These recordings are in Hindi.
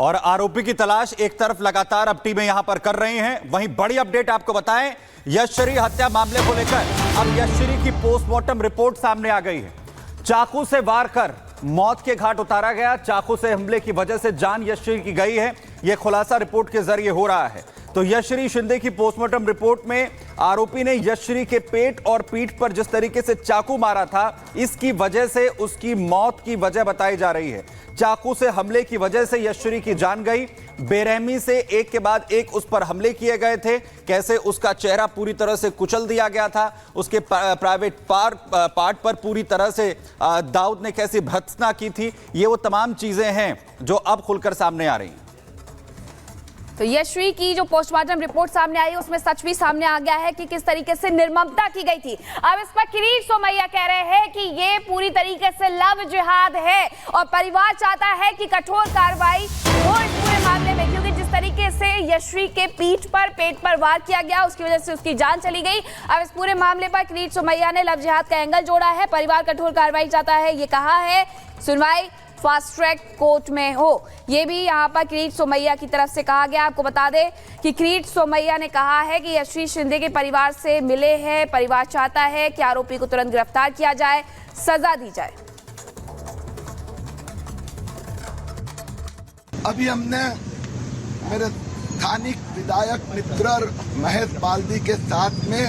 और आरोपी की तलाश एक तरफ लगातार अब टीमें यहां पर कर रही हैं, वहीं बड़ी अपडेट आपको बताएं यशश्री हत्या मामले को लेकर अब यशश्री की पोस्टमार्टम रिपोर्ट सामने आ गई है। चाकू से वार कर मौत के घाट उतारा गया, चाकू से हमले की वजह से जान यशश्री की गई है, यह खुलासा रिपोर्ट के जरिए हो रहा है। तो यशश्री शिंदे की पोस्टमार्टम रिपोर्ट में आरोपी ने यशश्री के पेट और पीठ पर जिस तरीके से चाकू मारा था, इसकी वजह से उसकी मौत की वजह बताई जा रही है। चाकू से हमले की वजह से यशश्री की जान गई, बेरहमी से एक के बाद एक उस पर हमले किए गए थे, कैसे उसका चेहरा पूरी तरह से कुचल दिया गया था, उसके प्राइवेट पार्ट पर पूरी तरह से दाऊद ने कैसी भर्त्सना की थी, ये वो तमाम चीजें हैं जो अब खुलकर सामने आ रही हैं। तो यशश्री की जो पोस्टमार्टम रिपोर्ट सामने आई उसमें सच भी सामने आ गया है कि किस तरीके से निर्ममता की गई थी। अब इस पर किरीट सोमैया कह रहे हैं कि ये पूरी तरीके से लव जिहाद है और परिवार चाहता है कि कठोर कार्रवाई हो इस पूरे मामले में, क्योंकि जिस तरीके से यशश्री के पीठ पर पेट पर वार किया गया उसकी वजह से उसकी जान चली गई। अब इस पूरे मामले पर किरीट सोमैया ने लव जिहाद का एंगल जोड़ा है, परिवार कठोर कार्रवाई चाहता है, ये कहा है, सुनवाई फास्ट ट्रैक कोर्ट में हो, ये भी यहाँ पर किरीट सोमैया की तरफ से कहा गया। आपको बता दें कि किरीट सोमैया ने कहा है कि यशश्री शिंदे के परिवार से मिले हैं, परिवार चाहता है कि आरोपी को तुरंत गिरफ्तार किया जाए, सजा दी जाए। अभी हमने मेरे स्थानिक विधायक मित्र महेश बाल्दी के साथ में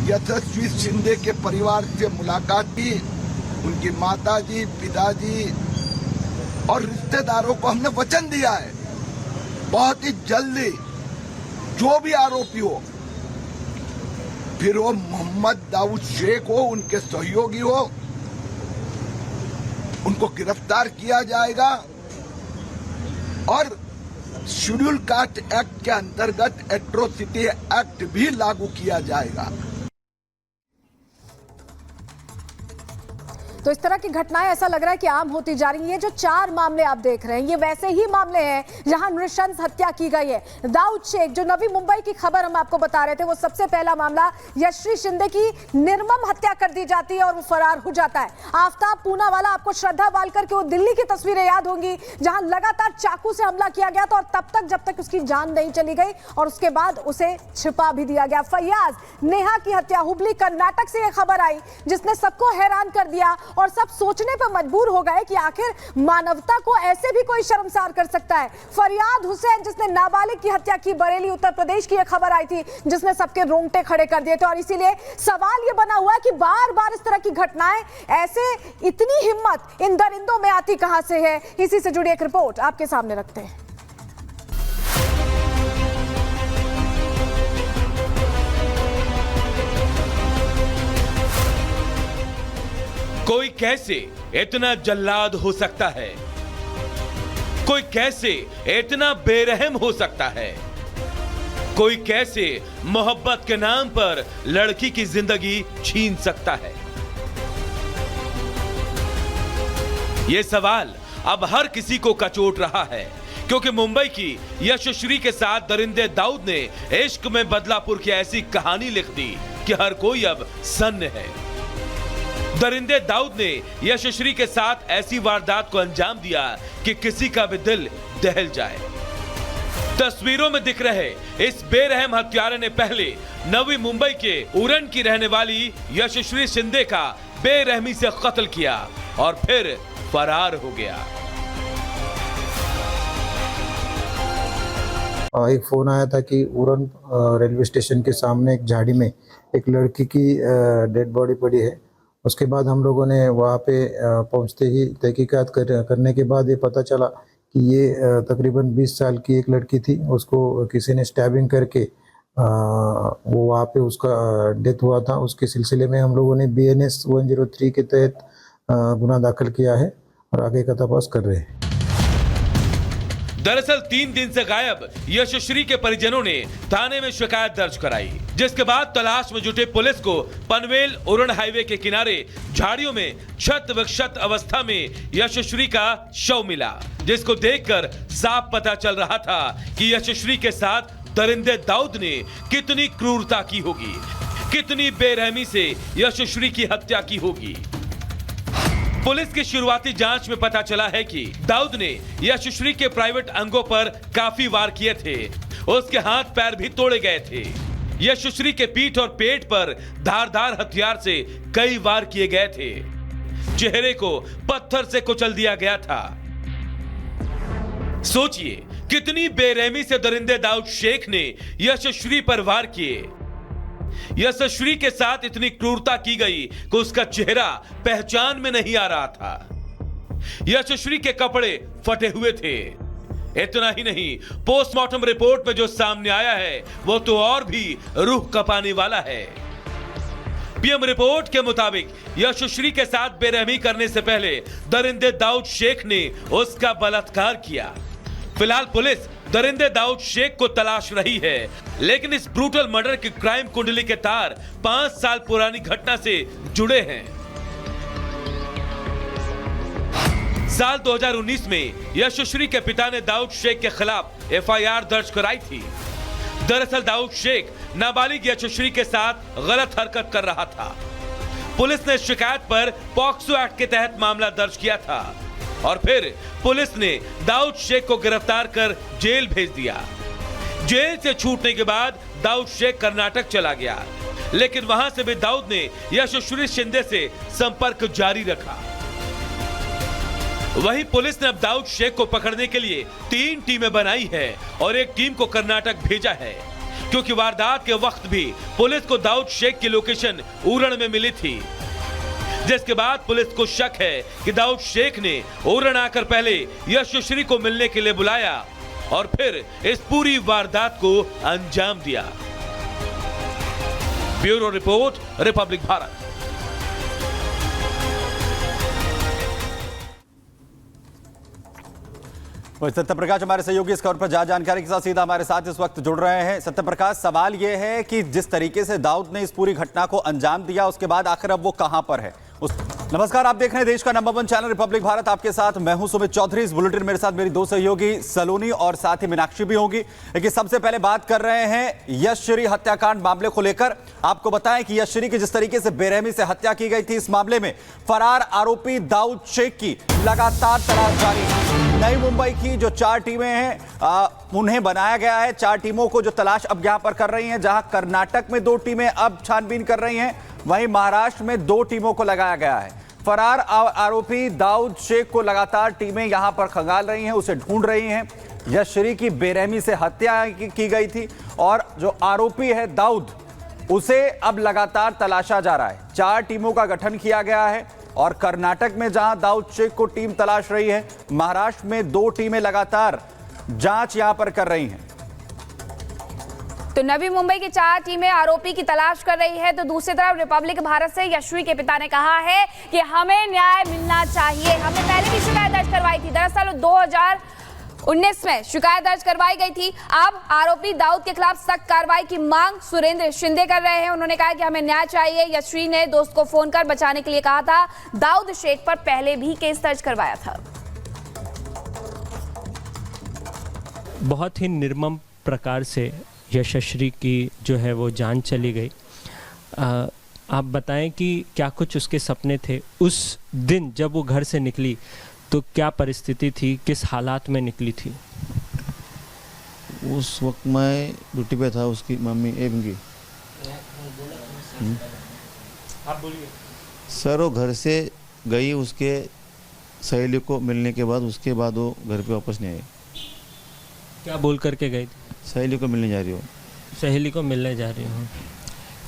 यशस्वी शिंदे के परिवार से मुलाकात की। उनकी माताजी, पिताजी और रिश्तेदारों को हमने वचन दिया है बहुत ही जल्दी जो भी आरोपी हो, फिर वो मोहम्मद दाऊद शेख हो, उनके सहयोगी हो, उनको गिरफ्तार किया जाएगा और शेड्यूल कास्ट एक्ट के अंतर्गत एट्रोसिटी एक्ट भी लागू किया जाएगा। तो इस तरह की घटनाएं ऐसा लग रहा है कि आम होती जा रही हैं। ये जो 4 मामले आप देख रहे हैं ये वैसे ही मामले हैं जहां नृशंस हत्या की गई है। दाऊद शेख, जो नवी मुंबई की खबर हम आपको बता रहे थे, वो सबसे पहला मामला, यशश्री शिंदे की निर्मम हत्या कर दी जाती है और वो फरार हो जाता है। आफ्ताब पूनावाला, आपको श्रद्धा वालकर की वो दिल्ली की तस्वीरें याद होंगी जहां लगातार चाकू से हमला किया गया था और तब तक जब तक उसकी जान नहीं चली गई और उसके बाद उसे छिपा भी दिया गया। फैयाज, नेहा की हत्या, हुबली कर्नाटक से यह खबर आई जिसने सबको हैरान कर दिया और सब सोचने पर मजबूर हो गए कि आखिर मानवता को ऐसे भी कोई शर्मसार कर सकता है। फरियाद हुसैन, जिसने नाबालिग की हत्या की, बरेली उत्तर प्रदेश की यह खबर आई थी जिसने सबके रोंगटे खड़े कर दिए थे। और इसीलिए सवाल यह बना हुआ है कि बार बार इस तरह की घटनाएं, ऐसे इतनी हिम्मत इन दरिंदों में आती कहां से है? इसी से जुड़ी एक रिपोर्ट आपके सामने रखते हैं। कोई कैसे इतना जल्लाद हो सकता है? कोई कैसे इतना बेरहम हो सकता है? कोई कैसे मोहब्बत के नाम पर लड़की की जिंदगी छीन सकता है? यह सवाल अब हर किसी को कचोट रहा है, क्योंकि मुंबई की यशश्री के साथ दरिंदे दाऊद ने इश्क में बदलापुर की ऐसी कहानी लिख दी कि हर कोई अब सन्न है। दरिंदे दाऊद ने यशश्री के साथ ऐसी वारदात को अंजाम दिया कि किसी का भी दिल दहल जाए। तस्वीरों में दिख रहे इस बेरहम हत्यारे ने पहले नवी मुंबई के उरण की रहने वाली यशश्री शिंदे का बेरहमी से कत्ल किया और फिर फरार हो गया। एक फोन आया था कि उरण रेलवे स्टेशन के सामने एक झाड़ी में एक लड़की की डेड बॉडी पड़ी है। उसके बाद हम लोगों ने वहाँ पे पहुँचते ही तहकीकात करने के बाद ये पता चला कि ये तकरीबन 20 साल की एक लड़की थी। उसको किसी ने स्टैबिंग करके वो वहाँ पे उसका डेथ हुआ था। उसके सिलसिले में हम लोगों ने BNS 103 के तहत गुनाह दाखिल किया है और आगे का तपास कर रहे हैं। दरअसल 3 दिन से गायब यशश्री के परिजनों ने थाने में शिकायत दर्ज कराई, जिसके बाद तलाश में जुटे पुलिस को पनवेल उरण हाईवे के किनारे झाड़ियों में क्षत विक्षत अवस्था में यशश्री का शव मिला, जिसको देखकर साफ पता चल रहा था कि यशश्री के साथ दरिंदे दाऊद ने कितनी क्रूरता की होगी, कितनी बेरहमी से यशश्री की हत्या की होगी। पुलिस की शुरुआती जांच में पता चला है कि दाऊद ने यशश्री के प्राइवेट अंगों पर काफी वार किए थे। उसके हाथ पैर भी तोड़े गए थे। यशश्री के पीठ और पेट पर धारदार हथियार से कई वार किए गए थे। चेहरे को पत्थर से कुचल दिया गया था। सोचिए कितनी बेरहमी से दरिंदे दाऊद शेख ने यशश्री पर वार किए। यशश्री के साथ इतनी क्रूरता की गई कि उसका चेहरा पहचान में नहीं आ रहा था। यशश्री के कपड़े फटे हुए थे। इतना ही नहीं, पोस्टमार्टम रिपोर्ट में जो सामने आया है वो तो और भी रूह कपाने वाला है। पीएम रिपोर्ट के मुताबिक यशश्री के साथ बेरहमी करने से पहले दरिंदे दाऊद शेख ने उसका बलात्कार किया। फिलहाल पुलिस दरिंदे दाऊद शेख को तलाश रही है, लेकिन इस ब्रूटल मर्डर की क्राइम कुंडली के तार 5 साल पुरानी घटना से जुड़े हैं। साल 2019 में यशश्री के पिता ने दाऊद शेख के खिलाफ एफआईआर दर्ज कराई थी। दरअसल दाऊद शेख नाबालिग यशश्री के साथ गलत हरकत कर रहा था। पुलिस ने शिकायत पर पॉक्सो एक्ट के तहत मामला दर्ज किया था और फिर पुलिस ने दाऊद शेख को गिरफ्तार कर जेल भेज दिया। जेल से छूटने के बाद दाऊद शेख कर्नाटक चला गया, लेकिन वहां से भी दाऊद ने यशश्री शिंदे से संपर्क जारी रखा। वहीं पुलिस ने अब दाऊद शेख को पकड़ने के लिए 3 टीमें बनाई है और एक टीम को कर्नाटक भेजा है, क्योंकि वारदात के वक्त भी पुलिस को दाऊद शेख की लोकेशन उरण में मिली थी। जिसके बाद पुलिस को शक है कि दाऊद शेख ने उरण आकर पहले यशश्री को मिलने के लिए बुलाया और फिर इस पूरी वारदात को अंजाम दिया। Bureau report, Republic Bharat. Satyaprakash हमारे सहयोगी इस खबर पर ज्यादा जानकारी के साथ सीधा हमारे साथ इस वक्त जुड़ रहे हैं। सत्यप्रकाश, सवाल यह है कि जिस तरीके से दाऊद ने इस पूरी घटना को अंजाम दिया, उसके बाद आखिर अब वो कहां पर है? नमस्कार, आप देख रहे हैं देश का नंबर 1 चैनल रिपब्लिक भारत। आपके साथ मैं हूं सुमित चौधरी। इस बुलेटिन मेरे साथ मेरी 2 सहयोगी सलोनी और साथ ही मीनाक्षी भी होंगी। लेकिन सबसे पहले बात कर रहे हैं यशश्री हत्याकांड मामले को लेकर। आपको बताएं कि यशश्री की जिस तरीके से बेरहमी से हत्या की गई थी, इस मामले में फरार आरोपी दाऊद शेख की लगातार तलाश जारी है। नई मुंबई की जो 4 टीमें हैं उन्हें बनाया गया है। 4 टीमों को जो तलाश अब यहां पर कर रही हैं, जहां कर्नाटक में 2 टीमें अब छानबीन कर रही हैं, वहीं महाराष्ट्र में 2 टीमों को लगाया गया है। फरार आरोपी दाऊद शेख को लगातार टीमें यहां पर खंगाल रही हैं, उसे ढूंढ रही हैं। यशश्री की बेरहमी से हत्या की गई थी और जो आरोपी है दाऊद, उसे अब लगातार तलाशा जा रहा है। 4 टीमों का गठन किया गया है और कर्नाटक में जहां दाऊद शेख को टीम तलाश रही है, महाराष्ट्र में 2 टीमें लगातार जांच यहां पर कर रही हैं। तो नवी मुंबई की 4 टीमें आरोपी की तलाश कर रही है, तो दूसरी तरफ रिपब्लिक भारत से यशश्री के पिता ने कहा है कि हमें न्याय मिलना चाहिए। हमने पहले भी शिकायत दर्ज करवाई थी। दरअसल 2019 में शिकायत दर्ज करवाई गई थी। अब आरोपी दाऊद के खिलाफ सख्त कार्रवाई की मांग सुरेंद्र शिंदे कर रहे हैं। उन्होंने कहा कि हमें न्याय चाहिए। यशश्री ने दोस्त को फोन कर बचाने के लिए कहा था। दाऊद शेख पर पहले भी केस दर्ज करवाया था। बहुत ही निर्मम प्रकार से यशश्री की जो है वो जान चली गई। आप बताएं कि क्या कुछ उसके सपने थे उस दिन जब वो घर से निकली, तो क्या परिस्थिति थी, किस हालात में निकली थी? उस वक्त मैं ड्यूटी पे था, उसकी मम्मी एवंगी। आप बोलिए सर। वो घर से गई उसके सहेली को मिलने के बाद, उसके बाद वो घर पे वापस नहीं आई। क्या बोल करके गई थी? सहेली को मिलने जा रही हो। सहेली को मिलने जा रही हूँ।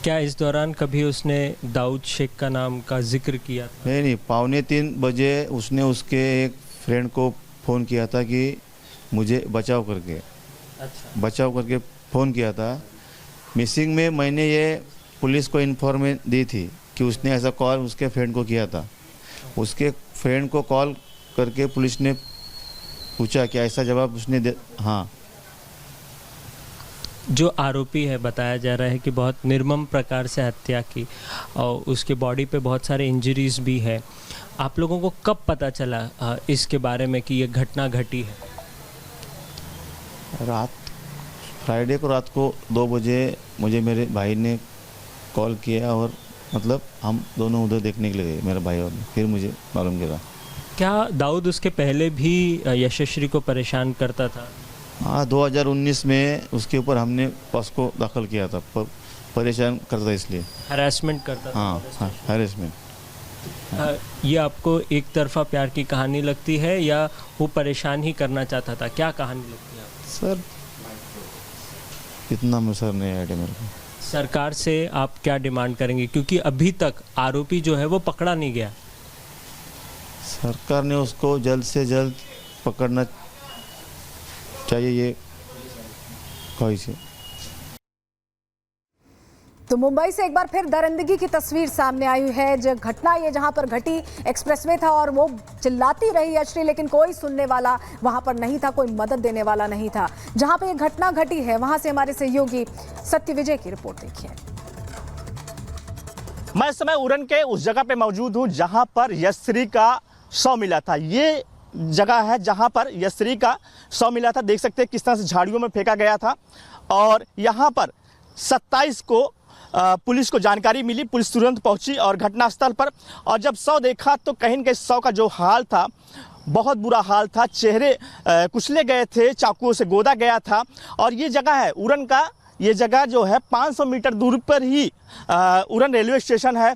क्या इस दौरान कभी उसने दाऊद शेख का नाम का जिक्र किया था? नहीं, 2:45 बजे उसने उसके एक फ्रेंड को फ़ोन किया था कि मुझे बचाव करके। अच्छा। बचाव करके फ़ोन किया था। मिसिंग में मैंने ये पुलिस को इन्फॉर्मेशन दी थी कि उसने ऐसा कॉल उसके फ्रेंड को किया था। उसके फ्रेंड को कॉल करके पुलिस ने पूछा कि ऐसा जवाब उसने दे। हाँ, जो आरोपी है, बताया जा रहा है कि बहुत निर्मम प्रकार से हत्या की और उसके बॉडी पे बहुत सारे इंजरीज भी है। आप लोगों को कब पता चला इसके बारे में कि ये घटना घटी है? फ्राइडे को रात को 2 बजे मुझे मेरे भाई ने कॉल किया और मतलब हम दोनों उधर देखने के लिए गए, मेरा भाई और मैं। फिर मुझे मालूम गिरा। क्या दाऊद उसके पहले भी यशस्वी को परेशान करता था? हाँ, 2019 में उसके ऊपर हमने पॉस्को दाखिल किया था, परेशान करता था इसलिए। हरासमेंट करता था? हाँ, हरेसमेंट। ये आपको एक तरफा प्यार की कहानी लगती है या वो परेशान ही करना चाहता था? क्या कहानी लगती है आपको? सर इतना मुझे नहीं आइडिया मेरे को। सरकार से आप क्या डिमांड करेंगे, क्योंकि अभी तक आरोपी जो है वो पकड़ा नहीं गया? सरकार ने उसको जल्द से जल्द पकड़ना चाहिए, ये ख्वाहिश है। तो मुंबई से एक बार फिर दरिंदगी की तस्वीर सामने आई है। जो घटना ये जहां पर घटी एक्सप्रेसवे था और वो चिल्लाती रही यशश्री, लेकिन कोई सुनने वाला वहां पर नहीं था, कोई मदद देने वाला नहीं था। जहां पे ये घटना घटी है वहां से हमारे सहयोगी सत्य विजय की रिपोर्ट देखिए। मैं इस समय उरन के उस जगह पे मौजूद हूं जहां पर यशश्री का शव मिला था। ये जगह है जहां पर यशश्री का शव मिला था। देख सकते हैं किस तरह से झाड़ियों में फेंका गया था और यहाँ पर 27 को पुलिस को जानकारी मिली। पुलिस तुरंत पहुंची और घटनास्थल पर, और जब शव देखा तो कहीं न कहीं शव का जो हाल था बहुत बुरा हाल था। चेहरे कुचले गए थे, चाकुओं से गोदा गया था। और ये जगह है उरन का, ये जगह जो है 500 मीटर दूर पर ही उरन रेलवे स्टेशन है।